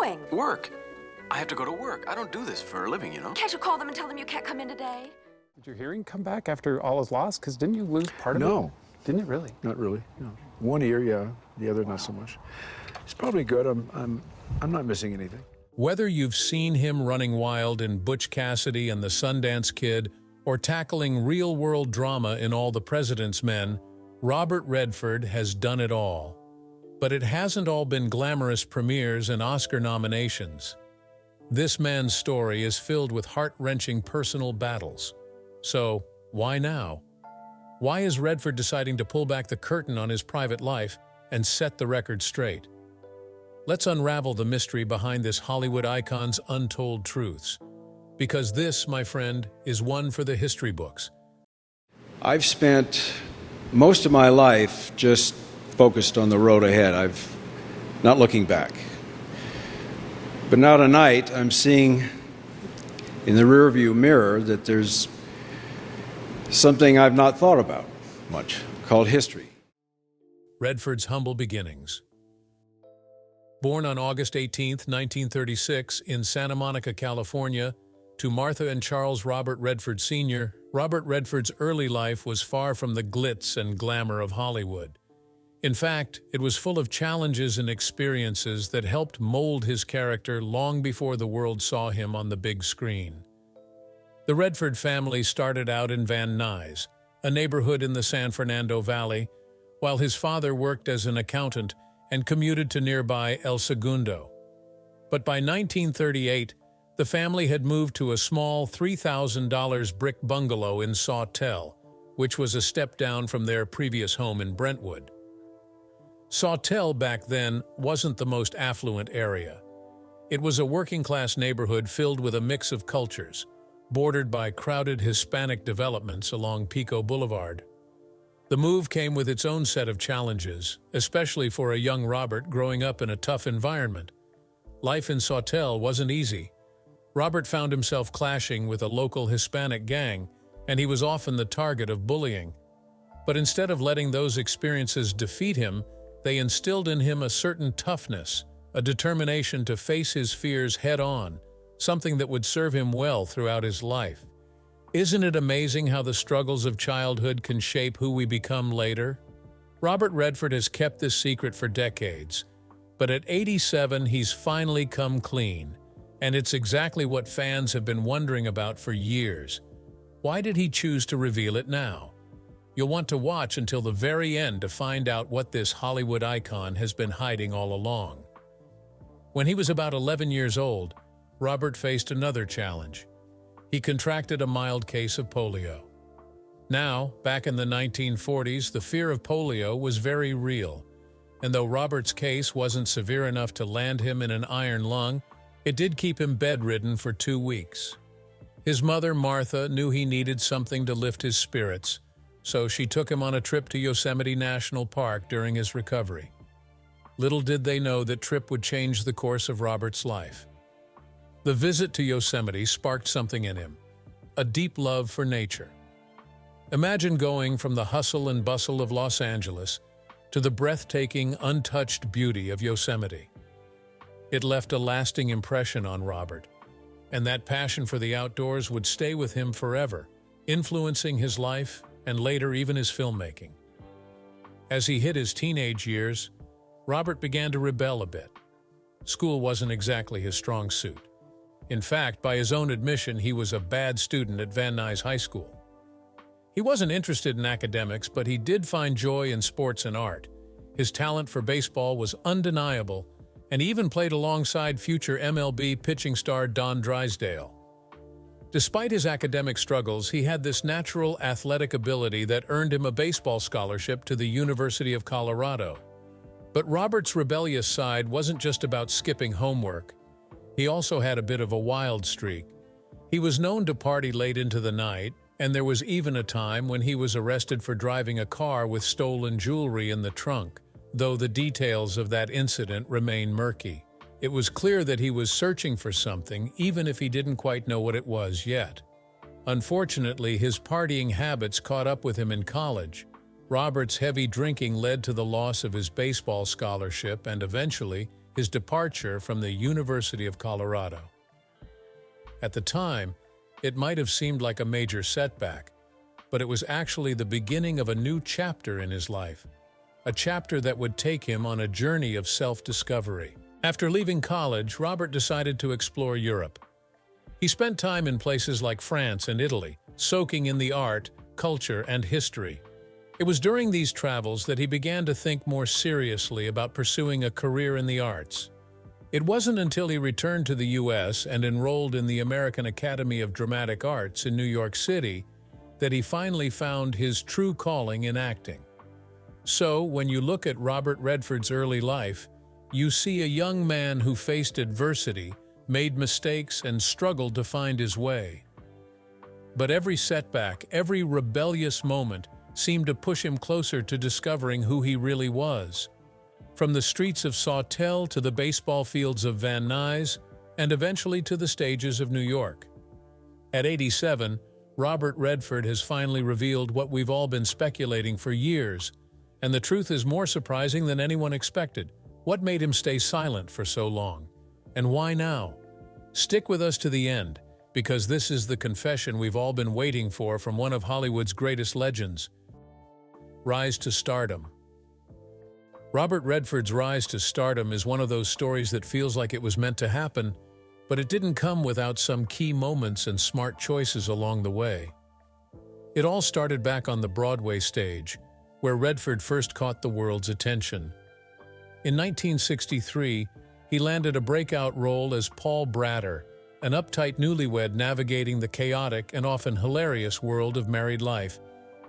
doing? Work. I have to go to work. I don't do this for a living, you know? Can't you call them and tell them you can't come in today? Did your hearing come back after all is lost? Because didn't you lose part of it? No. Didn't it really? Not really, no. One ear, yeah. The other, not so much. It's probably good. I'm not missing anything. Whether you've seen him running wild in Butch Cassidy and the Sundance Kid, or tackling real-world drama in All the President's Men, Robert Redford has done it all. But it hasn't all been glamorous premieres and Oscar nominations. This man's story is filled with heart-wrenching personal battles. So, why now? Why is Redford deciding to pull back the curtain on his private life and set the record straight? Let's unravel the mystery behind this Hollywood icon's untold truths. Because this, my friend, is one for the history books. I've spent most of my life just focused on the road ahead. I've not looking back. But now tonight, I'm seeing in the rearview mirror that there's something I've not thought about much, called history. Redford's humble beginnings. Born on August 18, 1936, in Santa Monica, California, to Martha and Charles Robert Redford Sr., Robert Redford's early life was far from the glitz and glamour of Hollywood. In fact, it was full of challenges and experiences that helped mold his character long before the world saw him on the big screen. The Redford family started out in Van Nuys, a neighborhood in the San Fernando Valley, while his father worked as an accountant and commuted to nearby El Segundo. But by 1938, the family had moved to a small $3,000 brick bungalow in Sawtell, which was a step down from their previous home in Brentwood. Sawtell back then wasn't the most affluent area. It was a working-class neighborhood filled with a mix of cultures, bordered by crowded Hispanic developments along Pico Boulevard. The move came with its own set of challenges, especially for a young Robert growing up in a tough environment. Life in Sawtell wasn't easy. Robert found himself clashing with a local Hispanic gang, and he was often the target of bullying. But instead of letting those experiences defeat him, they instilled in him a certain toughness, a determination to face his fears head-on, something that would serve him well throughout his life. Isn't it amazing how the struggles of childhood can shape who we become later? Robert Redford has kept this secret for decades, but at 87 he's finally come clean, and it's exactly what fans have been wondering about for years. Why did he choose to reveal it now? You'll want to watch until the very end to find out what this Hollywood icon has been hiding all along. When he was about 11 years old, Robert faced another challenge. He contracted a mild case of polio. Now, back in the 1940s, the fear of polio was very real, and though Robert's case wasn't severe enough to land him in an iron lung, it did keep him bedridden for 2 weeks. His mother, Martha, knew he needed something to lift his spirits, so she took him on a trip to Yosemite National Park during his recovery. Little did they know that trip would change the course of Robert's life. The visit to Yosemite sparked something in him, a deep love for nature. Imagine going from the hustle and bustle of Los Angeles to the breathtaking, untouched beauty of Yosemite. It left a lasting impression on Robert, and that passion for the outdoors would stay with him forever, influencing his life and later even his filmmaking. As he hit his teenage years, Robert began to rebel a bit. School wasn't exactly his strong suit. In fact, by his own admission, he was a bad student at Van Nuys High School. He wasn't interested in academics, but he did find joy in sports and art. His talent for baseball was undeniable, and he even played alongside future MLB pitching star Don Drysdale. Despite his academic struggles, he had this natural athletic ability that earned him a baseball scholarship to the University of Colorado. But Robert's rebellious side wasn't just about skipping homework. He also had a bit of a wild streak. He was known to party late into the night, and there was even a time when he was arrested for driving a car with stolen jewelry in the trunk, though the details of that incident remain murky. It was clear that he was searching for something, even if he didn't quite know what it was yet. Unfortunately, his partying habits caught up with him in college. Robert's heavy drinking led to the loss of his baseball scholarship and eventually his departure from the University of Colorado. At the time, it might have seemed like a major setback, but it was actually the beginning of a new chapter in his life, a chapter that would take him on a journey of self-discovery. After leaving college, Robert decided to explore Europe. He spent time in places like France and Italy, soaking in the art, culture, and history. It was during these travels that he began to think more seriously about pursuing a career in the arts. It wasn't until he returned to the U.S. and enrolled in the American Academy of Dramatic Arts in New York City that he finally found his true calling in acting. So, when you look at Robert Redford's early life, you see a young man who faced adversity, made mistakes, and struggled to find his way. But every setback, every rebellious moment, seemed to push him closer to discovering who he really was. From the streets of Sawtell to the baseball fields of Van Nuys, and eventually to the stages of New York. At 87, Robert Redford has finally revealed what we've all been speculating for years, and the truth is more surprising than anyone expected. What made him stay silent for so long? And why now? Stick with us to the end, because this is the confession we've all been waiting for from one of Hollywood's greatest legends. Rise to stardom. Robert Redford's rise to stardom is one of those stories that feels like it was meant to happen, but it didn't come without some key moments and smart choices along the way. It all started back on the Broadway stage, where Redford first caught the world's attention. In 1963, he landed a breakout role as Paul Bratter, an uptight newlywed navigating the chaotic and often hilarious world of married life,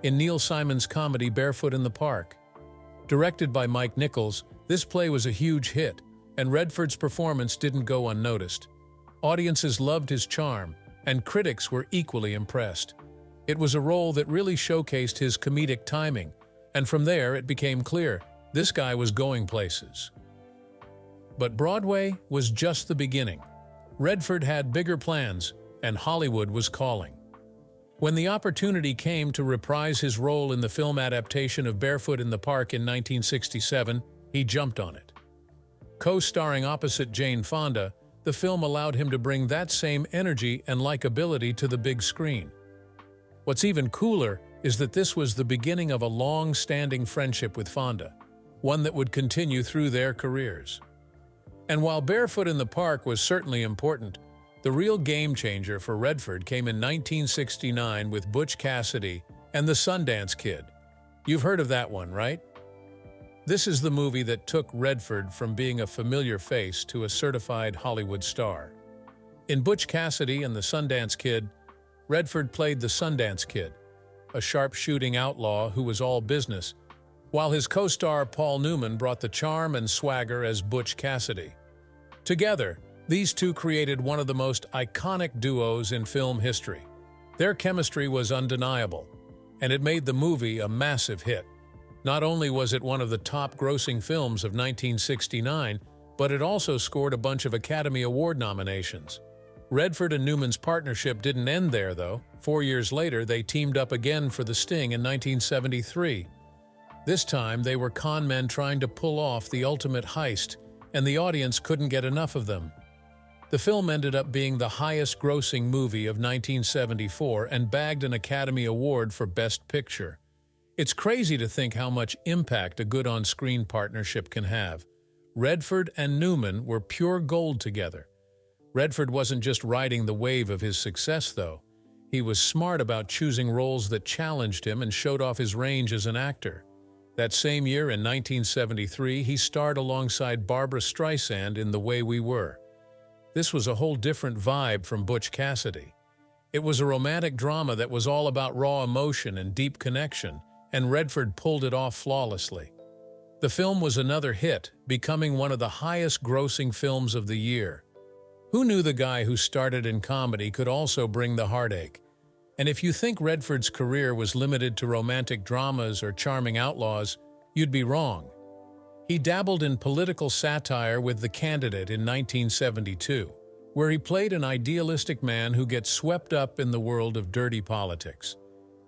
in Neil Simon's comedy Barefoot in the Park. Directed by Mike Nichols, this play was a huge hit, and Redford's performance didn't go unnoticed. Audiences loved his charm, and critics were equally impressed. It was a role that really showcased his comedic timing, and from there it became clear this guy was going places. But Broadway was just the beginning. Redford had bigger plans, and Hollywood was calling. When the opportunity came to reprise his role in the film adaptation of Barefoot in the Park in 1967, he jumped on it. Co-starring opposite Jane Fonda, the film allowed him to bring that same energy and likability to the big screen. What's even cooler is that this was the beginning of a long-standing friendship with Fonda, one that would continue through their careers. And while Barefoot in the Park was certainly important, the real game-changer for Redford came in 1969 with Butch Cassidy and the Sundance Kid. You've heard of that one, right? This is the movie that took Redford from being a familiar face to a certified Hollywood star. In Butch Cassidy and the Sundance Kid, Redford played the Sundance Kid, a sharp-shooting outlaw who was all business, while his co-star Paul Newman brought the charm and swagger as Butch Cassidy. Together, these two created one of the most iconic duos in film history. Their chemistry was undeniable, and it made the movie a massive hit. Not only was it one of the top-grossing films of 1969, but it also scored a bunch of Academy Award nominations. Redford and Newman's partnership didn't end there, though. 4 years later, they teamed up again for The Sting in 1973. This time, they were con men trying to pull off the ultimate heist, and the audience couldn't get enough of them. The film ended up being the highest-grossing movie of 1974 and bagged an Academy Award for Best Picture. It's crazy to think how much impact a good on-screen partnership can have. Redford and Newman were pure gold together. Redford wasn't just riding the wave of his success, though. He was smart about choosing roles that challenged him and showed off his range as an actor. That same year, in 1973, he starred alongside Barbra Streisand in The Way We Were. This was a whole different vibe from Butch Cassidy. It was a romantic drama that was all about raw emotion and deep connection, and Redford pulled it off flawlessly. The film was another hit, becoming one of the highest-grossing films of the year. Who knew the guy who started in comedy could also bring the heartache? And if you think Redford's career was limited to romantic dramas or charming outlaws, you'd be wrong. He dabbled in political satire with The Candidate in 1972, where he played an idealistic man who gets swept up in the world of dirty politics.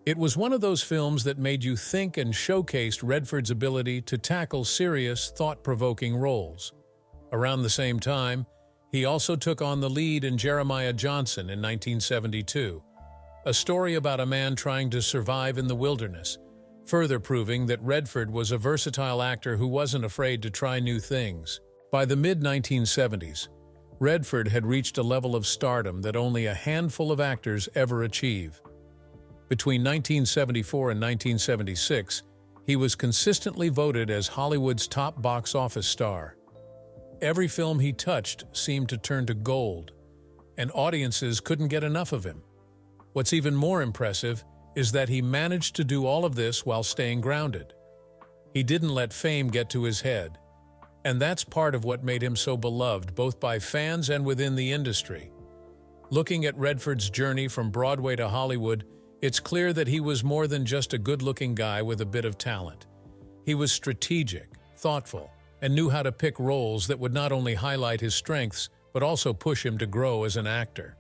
It was one of those films that made you think and showcased Redford's ability to tackle serious, thought-provoking roles. Around the same time, he also took on the lead in Jeremiah Johnson in 1972, a story about a man trying to survive in the wilderness, further proving that Redford was a versatile actor who wasn't afraid to try new things. By the mid-1970s, Redford had reached a level of stardom that only a handful of actors ever achieve. Between 1974 and 1976, he was consistently voted as Hollywood's top box office star. Every film he touched seemed to turn to gold, and audiences couldn't get enough of him. What's even more impressive is that he managed to do all of this while staying grounded. He didn't let fame get to his head, and that's part of what made him so beloved both by fans and within the industry. Looking at Redford's journey from Broadway to Hollywood, it's clear that he was more than just a good-looking guy with a bit of talent. He was strategic, thoughtful, and knew how to pick roles that would not only highlight his strengths, but also push him to grow as an actor.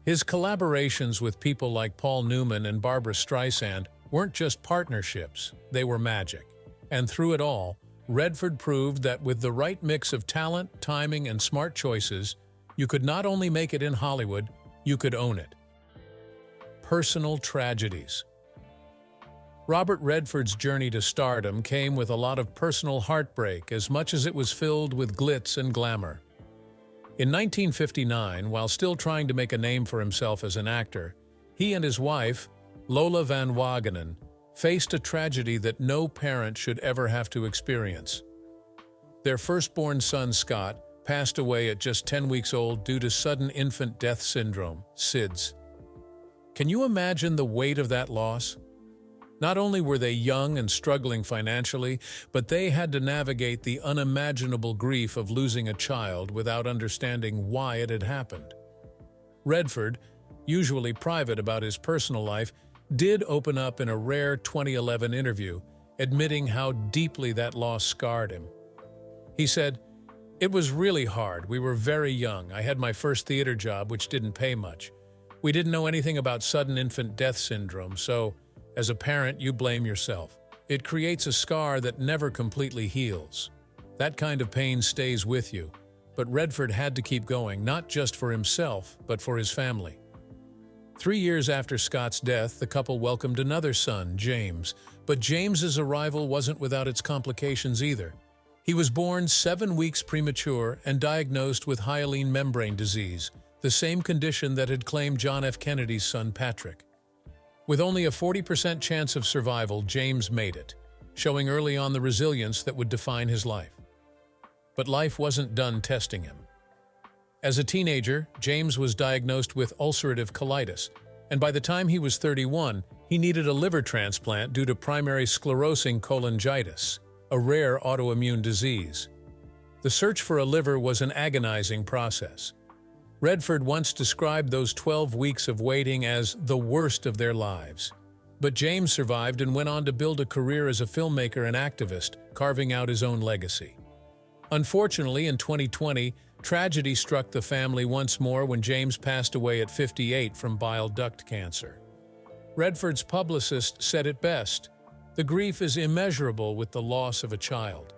His collaborations with people like Paul Newman and Barbra Streisand weren't just partnerships, they were magic. And through it all, Redford proved that with the right mix of talent, timing, and smart choices, you could not only make it in Hollywood, you could own it. Personal tragedies. Robert Redford's journey to stardom came with a lot of personal heartbreak as much as it was filled with glitz and glamour. In 1959, while still trying to make a name for himself as an actor, he and his wife, Lola Van Wagenen, faced a tragedy that no parent should ever have to experience. Their firstborn son, Scott, passed away at just 10 weeks old due to sudden infant death syndrome, SIDS. Can you imagine the weight of that loss? Not only were they young and struggling financially, but they had to navigate the unimaginable grief of losing a child without understanding why it had happened. Redford, usually private about his personal life, did open up in a rare 2011 interview, admitting how deeply that loss scarred him. He said, "It was really hard. We were very young. I had my first theater job, which didn't pay much. We didn't know anything about sudden infant death syndrome, so as a parent, you blame yourself. It creates a scar that never completely heals. That kind of pain stays with you." But Redford had to keep going, not just for himself, but for his family. 3 years after Scott's death, the couple welcomed another son, James. But James's arrival wasn't without its complications either. He was born 7 weeks premature and diagnosed with hyaline membrane disease, the same condition that had claimed John F. Kennedy's son, Patrick. With only a 40% chance of survival, James made it, showing early on the resilience that would define his life. But life wasn't done testing him. As a teenager, James was diagnosed with ulcerative colitis, and by the time he was 31, he needed a liver transplant due to primary sclerosing cholangitis, a rare autoimmune disease. The search for a liver was an agonizing process. Redford once described those 12 weeks of waiting as the worst of their lives. But James survived and went on to build a career as a filmmaker and activist, carving out his own legacy. Unfortunately, in 2020, tragedy struck the family once more when James passed away at 58 from bile duct cancer. Redford's publicist said it best, "The grief is immeasurable with the loss of a child.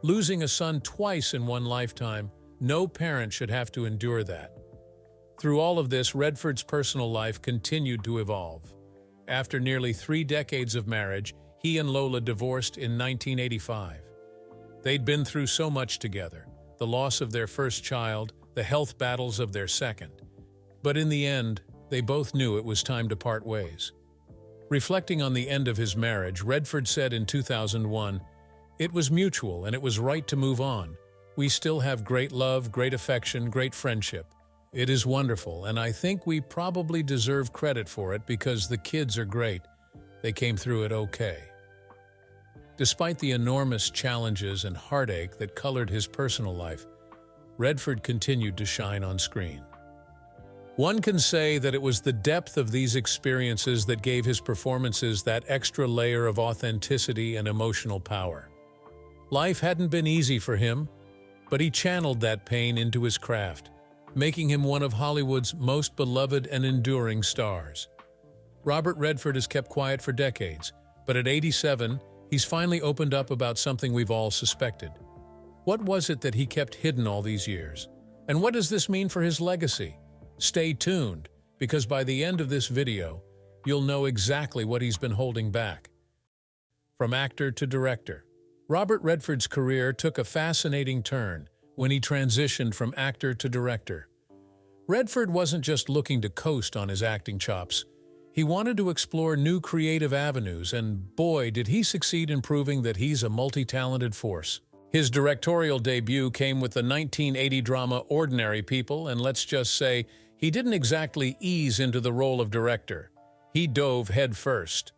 Losing a son twice in one lifetime, no parent should have to endure that." Through all of this, Redford's personal life continued to evolve. After nearly 3 decades of marriage, he and Lola divorced in 1985. They'd been through so much together, the loss of their first child, the health battles of their second. But in the end, they both knew it was time to part ways. Reflecting on the end of his marriage, Redford said in 2001, "It was mutual and it was right to move on. We still have great love, great affection, great friendship. It is wonderful, and I think we probably deserve credit for it because the kids are great. They came through it okay." Despite the enormous challenges and heartache that colored his personal life, Redford continued to shine on screen. One can say that it was the depth of these experiences that gave his performances that extra layer of authenticity and emotional power. Life hadn't been easy for him, but he channeled that pain into his craft, making him one of Hollywood's most beloved and enduring stars. Robert Redford has kept quiet for decades, but at 87, he's finally opened up about something we've all suspected. What was it that he kept hidden all these years? And what does this mean for his legacy? Stay tuned, because by the end of this video, you'll know exactly what he's been holding back. From actor to director, Robert Redford's career took a fascinating turn when he transitioned from actor to director. Redford wasn't just looking to coast on his acting chops. He wanted to explore new creative avenues, and boy, did he succeed in proving that he's a multi-talented force. His directorial debut came with the 1980 drama Ordinary People, and let's just say, he didn't exactly ease into the role of director. He dove headfirst.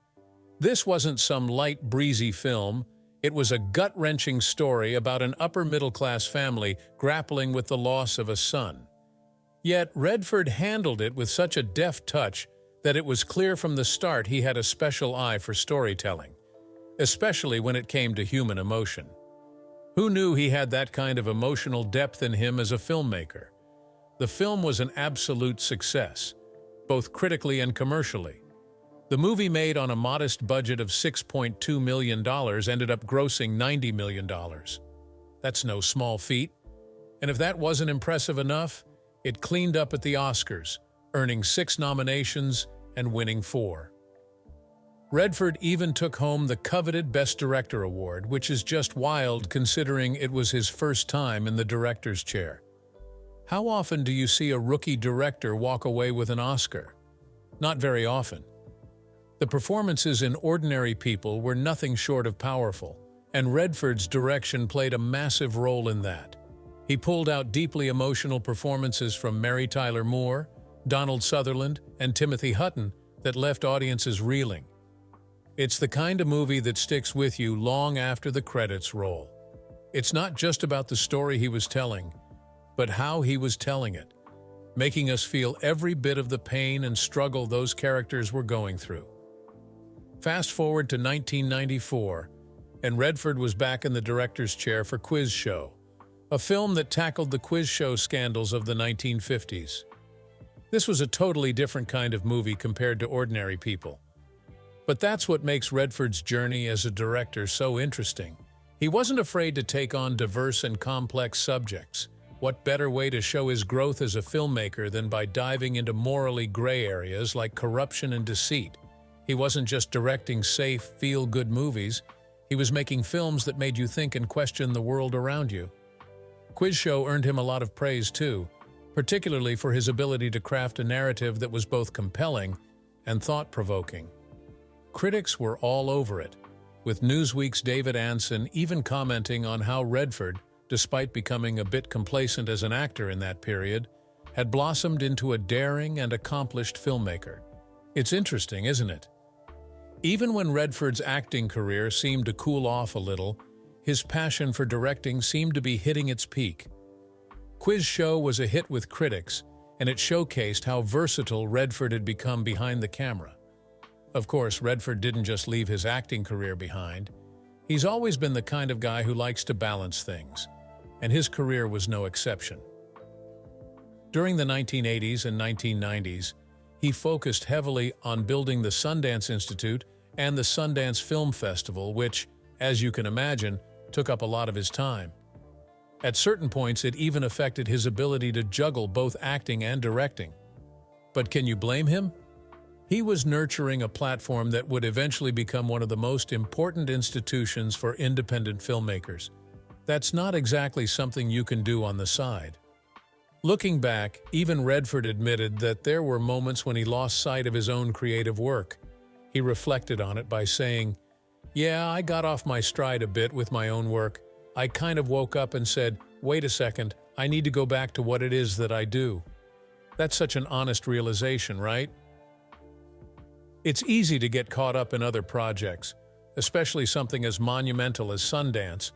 This wasn't some light, breezy film. It was a gut-wrenching story about an upper-middle-class family grappling with the loss of a son. Yet Redford handled it with such a deft touch that it was clear from the start he had a special eye for storytelling, especially when it came to human emotion. Who knew he had that kind of emotional depth in him as a filmmaker? The film was an absolute success, both critically and commercially. The movie, made on a modest budget of $6.2 million, ended up grossing $90 million. That's no small feat. And if that wasn't impressive enough, it cleaned up at the Oscars, earning 6 nominations and winning 4. Redford even took home the coveted Best Director award, which is just wild considering it was his first time in the director's chair. How often do you see a rookie director walk away with an Oscar? Not very often. The performances in Ordinary People were nothing short of powerful, and Redford's direction played a massive role in that. He pulled out deeply emotional performances from Mary Tyler Moore, Donald Sutherland, and Timothy Hutton that left audiences reeling. It's the kind of movie that sticks with you long after the credits roll. It's not just about the story he was telling, but how he was telling it, making us feel every bit of the pain and struggle those characters were going through. Fast forward to 1994, and Redford was back in the director's chair for Quiz Show, a film that tackled the quiz show scandals of the 1950s. This was a totally different kind of movie compared to Ordinary People. But that's what makes Redford's journey as a director so interesting. He wasn't afraid to take on diverse and complex subjects. What better way to show his growth as a filmmaker than by diving into morally gray areas like corruption and deceit? He wasn't just directing safe, feel-good movies. He was making films that made you think and question the world around you. Quiz Show earned him a lot of praise too, particularly for his ability to craft a narrative that was both compelling and thought-provoking. Critics were all over it, with Newsweek's David Anson even commenting on how Redford, despite becoming a bit complacent as an actor in that period, had blossomed into a daring and accomplished filmmaker. It's interesting, isn't it? Even when Redford's acting career seemed to cool off a little, his passion for directing seemed to be hitting its peak. Quiz Show was a hit with critics, and it showcased how versatile Redford had become behind the camera. Of course, Redford didn't just leave his acting career behind. He's always been the kind of guy who likes to balance things, and his career was no exception. During the 1980s and 1990s, he focused heavily on building the Sundance Institute and the Sundance Film Festival, which, as you can imagine, took up a lot of his time. At certain points, it even affected his ability to juggle both acting and directing. But can you blame him? He was nurturing a platform that would eventually become one of the most important institutions for independent filmmakers. That's not exactly something you can do on the side. Looking back, even Redford admitted that there were moments when he lost sight of his own creative work. He reflected on it by saying, "Yeah, I got off my stride a bit with my own work. I kind of woke up and said, wait a second, I need to go back to what it is that I do." That's such an honest realization, right? It's easy to get caught up in other projects, especially something as monumental as Sundance.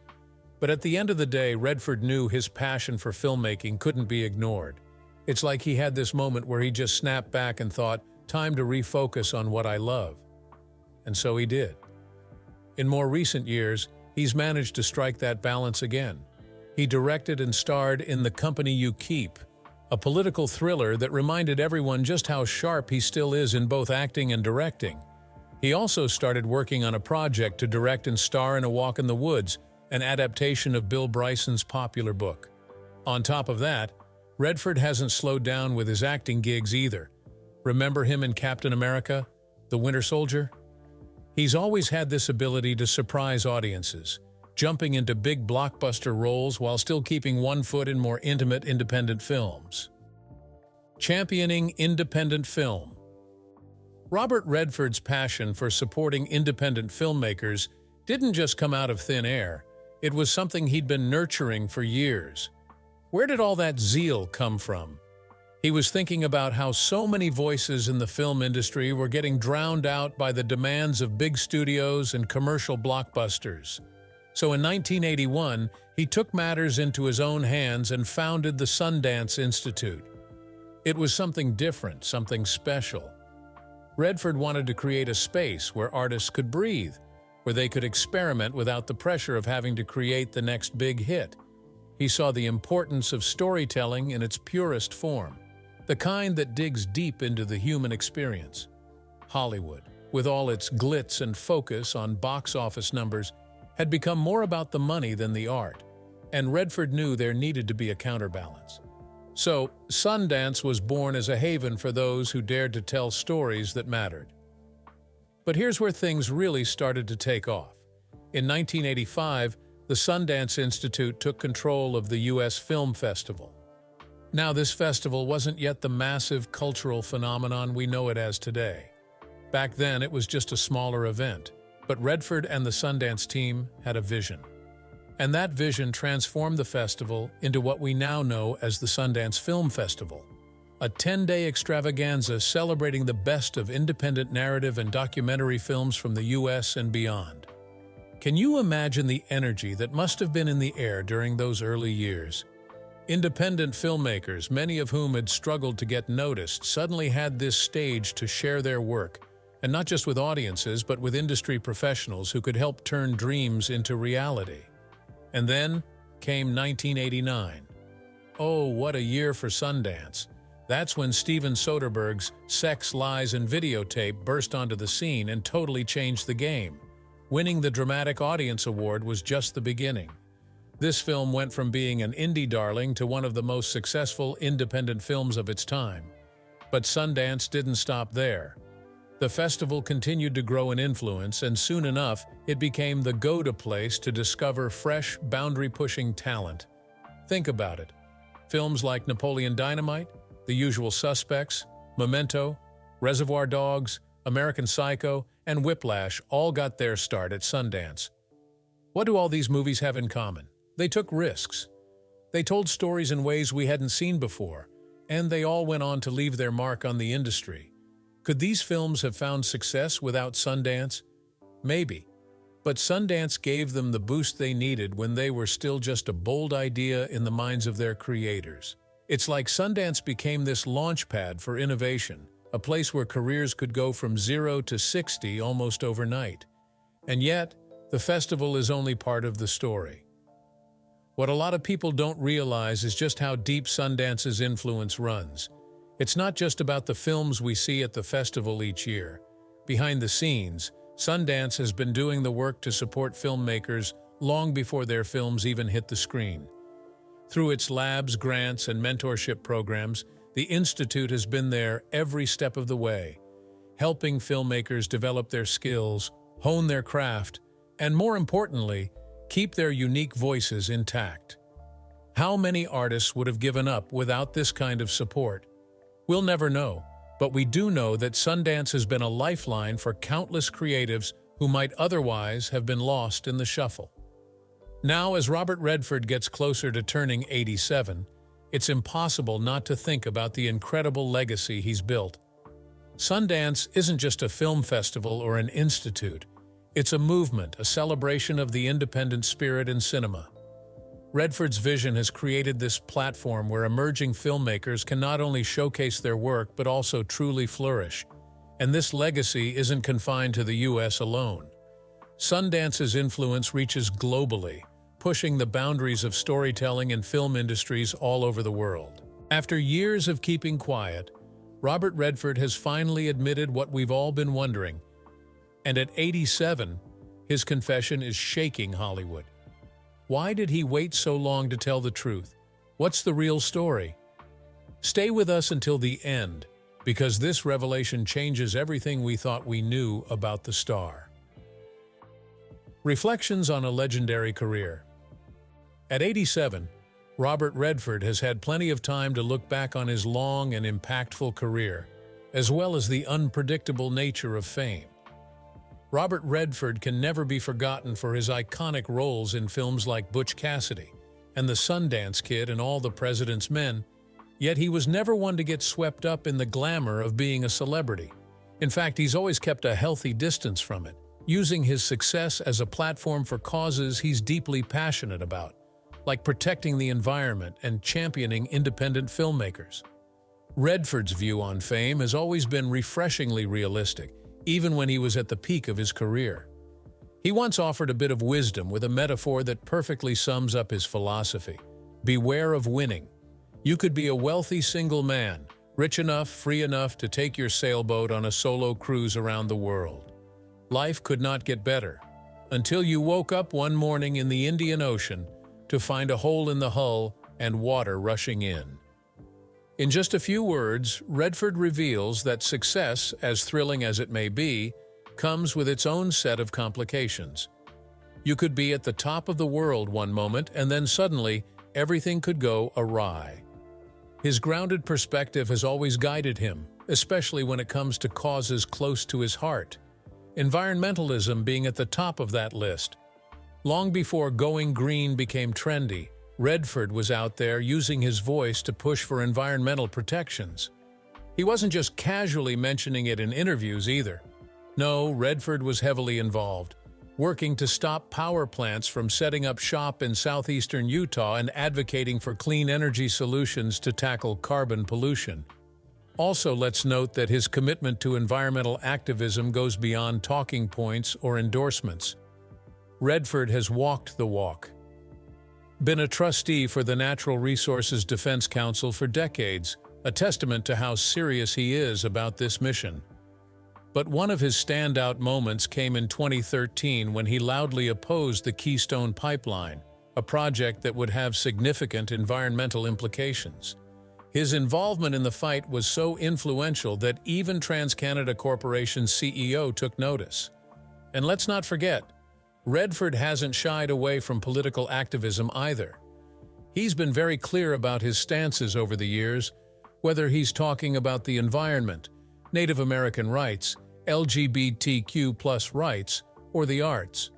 But at the end of the day, Redford knew his passion for filmmaking couldn't be ignored. It's like he had this moment where he just snapped back and thought, time to refocus on what I love. And so he did. In more recent years, he's managed to strike that balance again. He directed and starred in The Company You Keep, a political thriller that reminded everyone just how sharp he still is in both acting and directing. He also started working on a project to direct and star in A Walk in the Woods, an adaptation of Bill Bryson's popular book. On top of that, Redford hasn't slowed down with his acting gigs either. Remember him in Captain America, the Winter Soldier? He's always had this ability to surprise audiences, jumping into big blockbuster roles while still keeping one foot in more intimate independent films. Championing independent film. Robert Redford's passion for supporting independent filmmakers didn't just come out of thin air. It was something he'd been nurturing for years. Where did all that zeal come from? He was thinking about how so many voices in the film industry were getting drowned out by the demands of big studios and commercial blockbusters. So in 1981, he took matters into his own hands and founded the Sundance Institute. It was something different, something special. Redford wanted to create a space where artists could breathe, where they could experiment without the pressure of having to create the next big hit. He saw the importance of storytelling in its purest form, the kind that digs deep into the human experience. Hollywood, with all its glitz and focus on box office numbers, had become more about the money than the art, and Redford knew there needed to be a counterbalance. So, Sundance was born as a haven for those who dared to tell stories that mattered. But here's where things really started to take off. In 1985, the Sundance Institute took control of the U.S. Film Festival. Now, this festival wasn't yet the massive cultural phenomenon we know it as today. Back then, it was just a smaller event, but Redford and the Sundance team had a vision. And that vision transformed the festival into what we now know as the Sundance Film Festival, a 10-day extravaganza celebrating the best of independent narrative and documentary films from the U.S. and beyond. Can you imagine the energy that must have been in the air during those early years? Independent filmmakers, many of whom had struggled to get noticed, suddenly had this stage to share their work, and not just with audiences, but with industry professionals who could help turn dreams into reality. And then came 1989. Oh, what a year for Sundance. That's when Steven Soderbergh's Sex, Lies, and Videotape burst onto the scene and totally changed the game. Winning the Dramatic Audience Award was just the beginning. This film went from being an indie darling to one of the most successful independent films of its time. But Sundance didn't stop there. The festival continued to grow in influence, and soon enough, it became the go-to place to discover fresh, boundary-pushing talent. Think about it. Films like Napoleon Dynamite, The Usual Suspects, Memento, Reservoir Dogs, American Psycho, and Whiplash all got their start at Sundance. What do all these movies have in common? They took risks. They told stories in ways we hadn't seen before, and they all went on to leave their mark on the industry. Could these films have found success without Sundance? Maybe. But Sundance gave them the boost they needed when they were still just a bold idea in the minds of their creators. It's like Sundance became this launch pad for innovation, a place where careers could go from 0 to 60 almost overnight. And yet, the festival is only part of the story. What a lot of people don't realize is just how deep Sundance's influence runs. It's not just about the films we see at the festival each year. Behind the scenes, Sundance has been doing the work to support filmmakers long before their films even hit the screen. Through its labs, grants, and mentorship programs, the Institute has been there every step of the way, helping filmmakers develop their skills, hone their craft, and more importantly, keep their unique voices intact. How many artists would have given up without this kind of support? We'll never know, but we do know that Sundance has been a lifeline for countless creatives who might otherwise have been lost in the shuffle. Now, as Robert Redford gets closer to turning 87, it's impossible not to think about the incredible legacy he's built. Sundance isn't just a film festival or an institute. It's a movement, a celebration of the independent spirit in cinema. Redford's vision has created this platform where emerging filmmakers can not only showcase their work but also truly flourish. And this legacy isn't confined to the U.S. alone. Sundance's influence reaches globally, pushing the boundaries of storytelling and film industries all over the world. After years of keeping quiet, Robert Redford has finally admitted what we've all been wondering. And at 87, his confession is shaking Hollywood. Why did he wait so long to tell the truth? What's the real story? Stay with us until the end, because this revelation changes everything we thought we knew about the star. Reflections on a legendary career. At 87, Robert Redford has had plenty of time to look back on his long and impactful career, as well as the unpredictable nature of fame. Robert Redford can never be forgotten for his iconic roles in films like Butch Cassidy and the Sundance Kid and All the President's Men, yet he was never one to get swept up in the glamour of being a celebrity. In fact, he's always kept a healthy distance from it, using his success as a platform for causes he's deeply passionate about, like protecting the environment and championing independent filmmakers. Redford's view on fame has always been refreshingly realistic, even when he was at the peak of his career. He once offered a bit of wisdom with a metaphor that perfectly sums up his philosophy. Beware of winning. You could be a wealthy single man, rich enough, free enough to take your sailboat on a solo cruise around the world. Life could not get better, until you woke up one morning in the Indian Ocean to find a hole in the hull and water rushing in. In just a few words, Redford reveals that success, as thrilling as it may be, comes with its own set of complications. You could be at the top of the world one moment, and then suddenly, everything could go awry. His grounded perspective has always guided him, especially when it comes to causes close to his heart, environmentalism being at the top of that list. Long before going green became trendy, Redford was out there using his voice to push for environmental protections. He wasn't just casually mentioning it in interviews either. No, Redford was heavily involved, working to stop power plants from setting up shop in southeastern Utah and advocating for clean energy solutions to tackle carbon pollution. Also, let's note that his commitment to environmental activism goes beyond talking points or endorsements. Redford has walked the walk. Been a trustee for the Natural Resources Defense Council for decades, a testament to how serious he is about this mission. But one of his standout moments came in 2013 when he loudly opposed the Keystone Pipeline, a project that would have significant environmental implications. His involvement in the fight was so influential that even TransCanada Corporation's CEO took notice. And let's not forget, Redford hasn't shied away from political activism either. He's been very clear about his stances over the years, whether he's talking about the environment, Native American rights, LGBTQ+ rights, or the arts.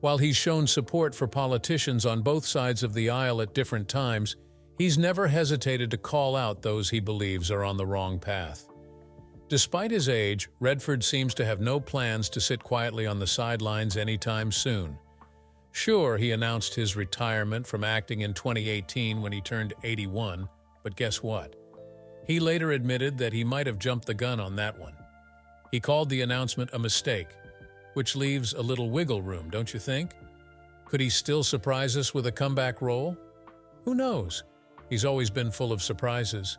While he's shown support for politicians on both sides of the aisle at different times, he's never hesitated to call out those he believes are on the wrong path. Despite his age, Redford seems to have no plans to sit quietly on the sidelines anytime soon. Sure, he announced his retirement from acting in 2018 when he turned 81, but guess what? He later admitted that he might have jumped the gun on that one. He called the announcement a mistake, which leaves a little wiggle room, don't you think? Could he still surprise us with a comeback role? Who knows? He's always been full of surprises.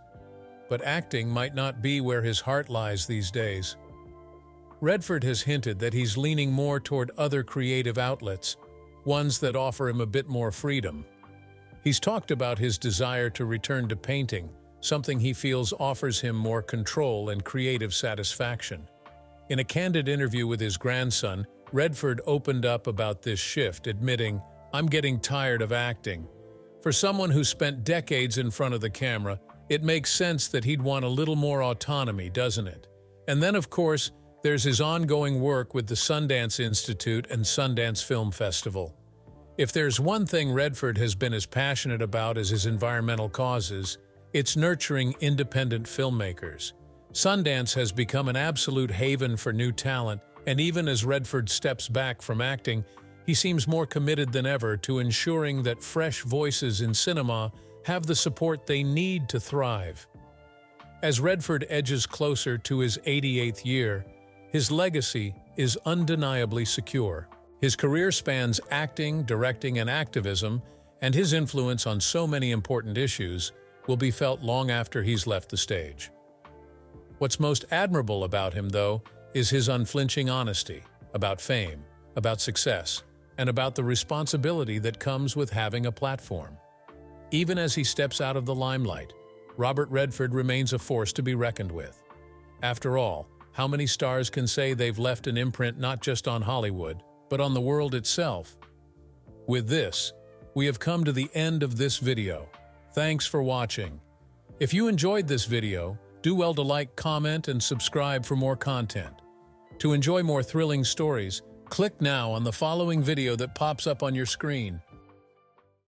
But acting might not be where his heart lies these days. Redford has hinted that he's leaning more toward other creative outlets, ones that offer him a bit more freedom. He's talked about his desire to return to painting, something he feels offers him more control and creative satisfaction. In a candid interview with his grandson, Redford opened up about this shift, admitting, "I'm getting tired of acting." For someone who spent decades in front of the camera, it makes sense that he'd want a little more autonomy, doesn't it? And then, of course, there's his ongoing work with the Sundance Institute and Sundance Film Festival. If there's one thing Redford has been as passionate about as his environmental causes, it's nurturing independent filmmakers. Sundance has become an absolute haven for new talent, and even as Redford steps back from acting, he seems more committed than ever to ensuring that fresh voices in cinema have the support they need to thrive. As Redford edges closer to his 88th year, his legacy is undeniably secure. His career spans acting, directing, and activism, and his influence on so many important issues will be felt long after he's left the stage. What's most admirable about him, though, is his unflinching honesty about fame, about success, and about the responsibility that comes with having a platform. Even as he steps out of the limelight, Robert Redford remains a force to be reckoned with. After all, how many stars can say they've left an imprint not just on Hollywood, but on the world itself? With this, we have come to the end of this video. Thanks for watching. If you enjoyed this video, do well to like, comment, and subscribe for more content. To enjoy more thrilling stories, click now on the following video that pops up on your screen.